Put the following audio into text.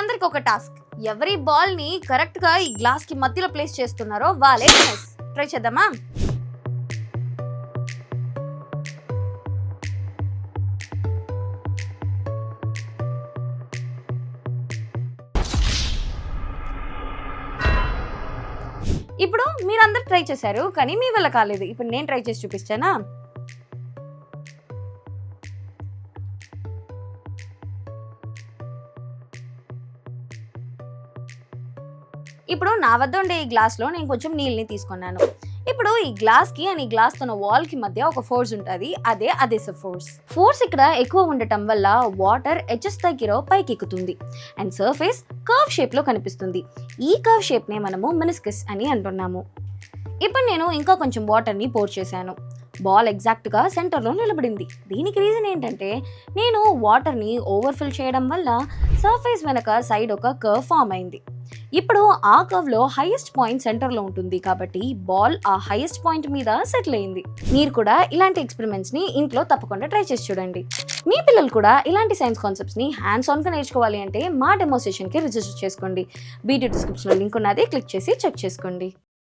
అందరికి ఒక టాస్క్. ఎవరి బాల్ ని కరెక్ట్ గా ఈ గ్లాస్ కి మధ్యలో ప్లేస్ చేస్తున్నారో వాళ్ళే విన్నర్స్. ట్రై చేద్దామా? ఇప్పుడు మీరందరూ ట్రై చేశారు, కానీ మీ వల్ల కాలేదు. ఇప్పుడు నేను ట్రై చేసి చూపిస్తానా? ఇప్పుడు నా వద్ద ఉండే ఈ గ్లాస్లో నేను కొంచెం నీళ్ళని తీసుకున్నాను. ఇప్పుడు ఈ గ్లాస్కి అండ్ ఈ గ్లాస్ తన వాల్కి మధ్య ఒక ఫోర్స్ ఉంటుంది, అదే అదేసివ్ ఫోర్స్ ఇక్కడ ఎక్కువ ఉండటం వల్ల వాటర్ ఎడ్జెస్ దగ్గర పైకి ఎక్కుతుంది అండ్ సర్ఫేస్ కర్వ్ షేప్లో కనిపిస్తుంది. ఈ కర్వ్ షేప్నే మనము మెనిస్కస్ అని అంటున్నాము. ఇప్పుడు నేను ఇంకా కొంచెం వాటర్ని పోర్ చేశాను. బాల్ ఎగ్జాక్ట్గా సెంటర్లో నిలబడింది. దీనికి రీజన్ ఏంటంటే నేను వాటర్ని ఓవర్ఫిల్ చేయడం వల్ల సర్ఫేస్ వెనక సైడ్ ఒక కర్వ్ ఫామ్ అయింది. ఇప్పుడు ఆ కర్వ్లో హైయెస్ట్ పాయింట్ సెంటర్లో ఉంటుంది కాబట్టి బాల్ ఆ హైయెస్ట్ పాయింట్ మీద సెటిల్ అయింది. మీరు కూడా ఇలాంటి ఎక్స్పెరిమెంట్స్ని ఇంట్లో తప్పకుండా ట్రై చేసి చూడండి. మీ పిల్లలు కూడా ఇలాంటి సైన్స్ కాన్సెప్ట్స్ని హ్యాండ్స్ ఆన్గా నేర్చుకోవాలి అంటే మా డెమో సెషన్కి రిజిస్టర్ చేసుకోండి. వీడియో డిస్క్రిప్షన్లో లింక్ ఉన్నది, క్లిక్ చేసి చెక్ చేసుకోండి.